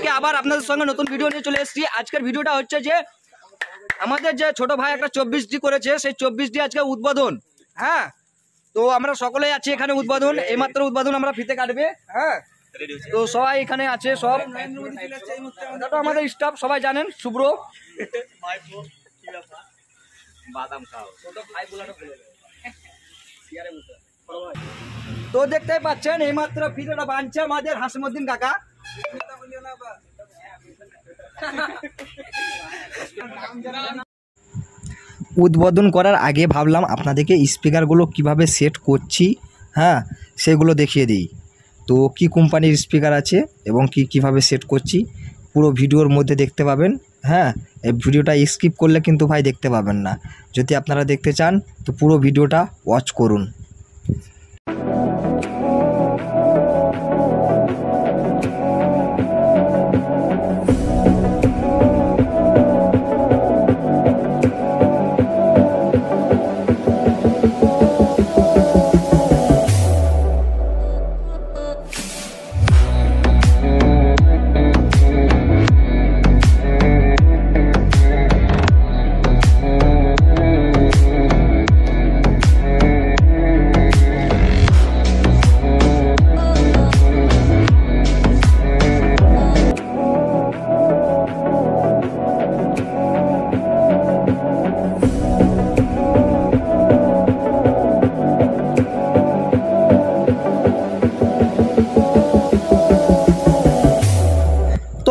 আজকে আবার আপনাদের সঙ্গে নতুন ভিডিও নিয়ে চলে এসেছি। আজকের ভিডিওটা হচ্ছে যে আমাদের যে ছোট ভাই একটা 24D করেছে, সেই 24D আজকে উদ্বোধন। হ্যাঁ, তো আমরা সকলেই আছি এখানে উদ্বোধন, এইমাত্র উদ্বোধন আমরা ফিতে কাটবে। হ্যাঁ, তো সবাই এখানে আছে, সব আমাদের স্টাফ সবাই জানেন, শুভ্র তো দেখতেই পাচ্ছেন এইমাত্র ফিতেটা বাঁধছে আমাদের হাসিমুদ্দিন কাকা। উদ্বোধন করার আগে ভাবলাম আপনাদেরকে স্পিকারগুলো কিভাবে সেট করছি, হ্যাঁ সেগুলো দেখিয়ে দিই। তো কি কোম্পানির স্পিকার আছে এবং কিভাবে সেট করছি পুরো ভিডিওর মধ্যে দেখতে পাবেন। হ্যাঁ, এই ভিডিওটা স্কিপ করলে কিন্তু ভাই দেখতে পাবেন না। যদি আপনারা দেখতে চান তো পুরো ভিডিওটা ওয়াচ করুন।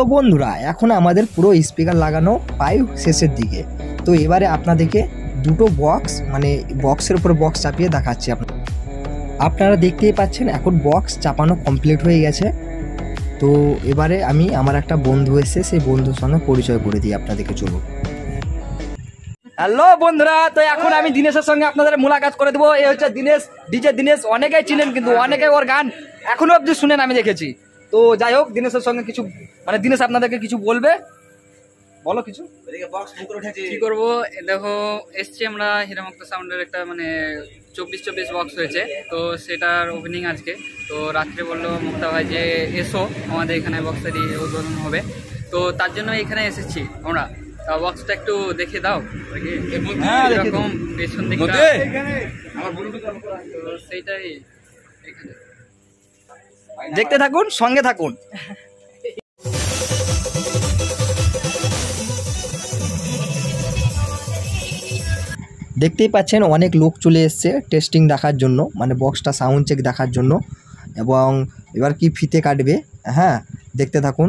তো বন্ধুরা, এখন আমাদের পুরো স্পিকার লাগানো প্রায় শেষের দিকে। তো এবারে আপনাদেরকে দুটো বক্স, মানে বক্সের উপর বক্স চাপিয়ে দেখাচ্ছি। আপনারা দেখতেই পাচ্ছেন এখন বক্স চাপানো কমপ্লিট হয়ে গেছে। তো এবারে আমি আমার একটা বন্ধু এসে সেই বন্ধুর সঙ্গে পরিচয় করে দিই আপনাদেরকে। চলুন। হ্যালো বন্ধুরা, তো এখন আমি দিনেশের সঙ্গে আপনাদের মোলাকাত করে দেবো। এই হচ্ছে দিনেশ, ডিজে দিনেশ। অনেকেই চিনেন, কিন্তু অনেকে ওর গান এখনো অবধি শুনেন, আমি দেখেছি। তো যাই হোক, দিনেশের সঙ্গে কিছু, মানে দিনেশ আপনাদেরকে কিছু বলবে, বলো কিছু। কি করবো, দেখো এসছি আমরা হীরামুক্ত সাউন্ডের একটা মানে 24 বক্স হয়েছে, তো সেটার ওপেনিং আজকে। তো রাত্রে বললো মুক্তা ভাই যে এসো আমাদের এখানে বক্সেরই উদ্বোধন হবে, তো তার জন্য এখানে এসেছি আমরা। বক্সটা একটু দেখে দাও, এরকম পেছন দিকটা, তো সেইটাই এখানে দেখতে থাকুন, সঙ্গে থাকুন। দেখতেই পাচ্ছেন অনেক লোক চলে এসছে টেস্টিং দেখার জন্য, মানে বক্সটা সাউন্ড চেক দেখার জন্য, এবং এবার কি ফিতে কাটবে। হ্যাঁ, দেখতে থাকুন।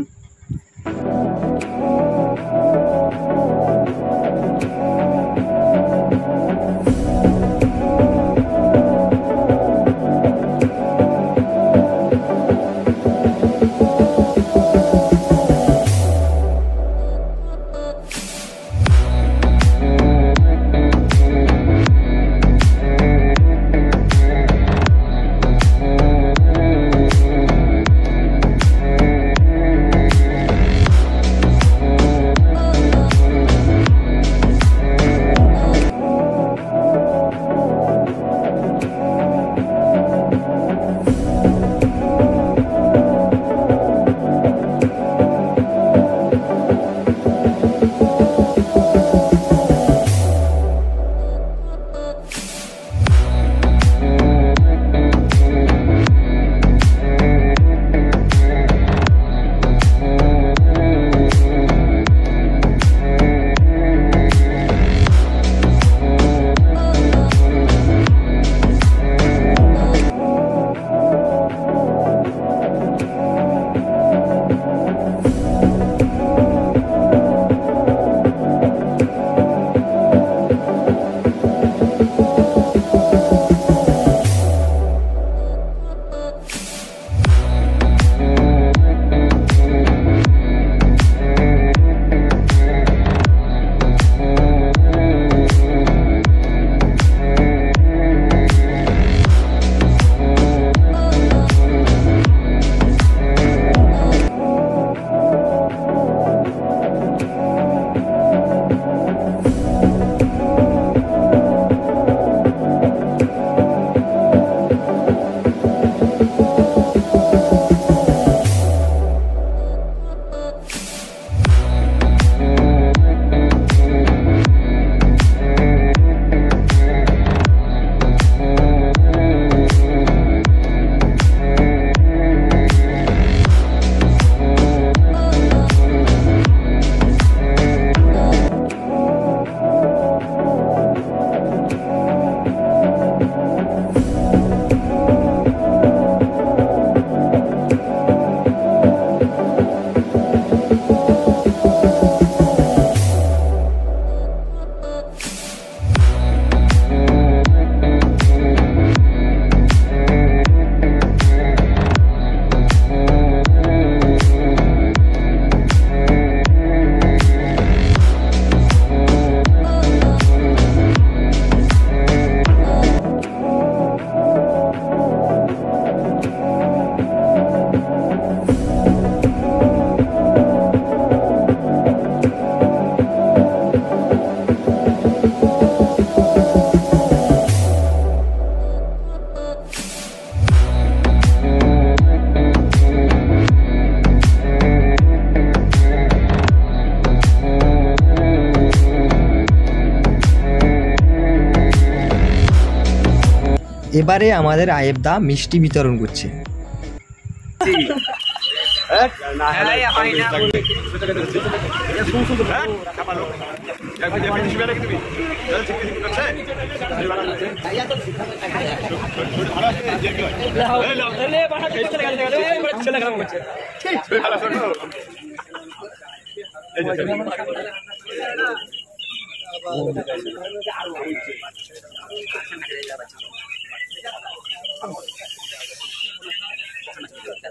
এবারে আমাদের আয়েবদা মিষ্টি বিতরণ করছে।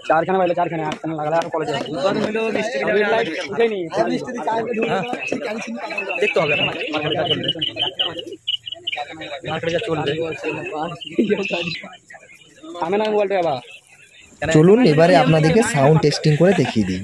চারখানা বাইলে চারখানা আটখানা লাগালে আর কলেজে দেখতে হবে চলুন এবারে আপনাদেরকে সাউন্ড টেস্টিং করে দেখিয়ে দিই।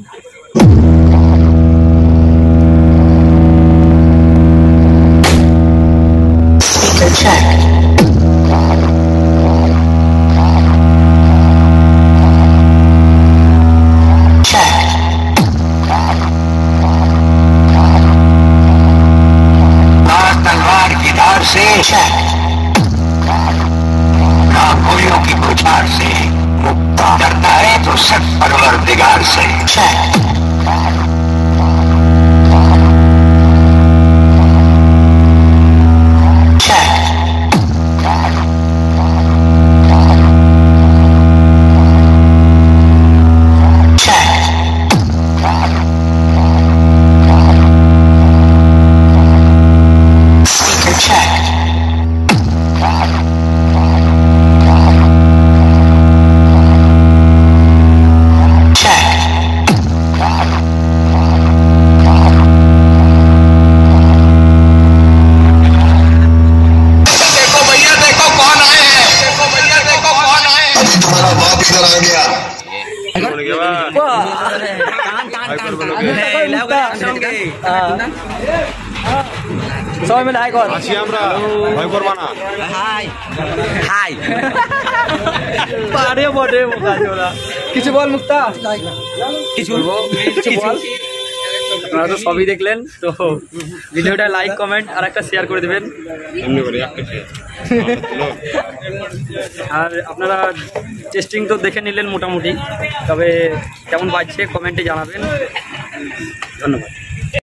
गोलियों की बुछार से मुक्ता डरता है तो सख्त परवरदिगार से। সবাই মিলে হাই কর। আছি আমরা, ভয় করবা না। হাই হাই পারে বটে মুক্তা চোরা। কিছু বল মুক্তা। কিছু বলবো, কিছু বল। আপনারা তো সবই দেখলেন, তো ভিডিওটা লাইক কমেন্ট আর একটা শেয়ার করে দেবেন। আর আপনারা টেস্টিং তো দেখে নিলেন মোটামুটি, তবে কেমন বাজছে কমেন্টে জানাবেন। ধন্যবাদ।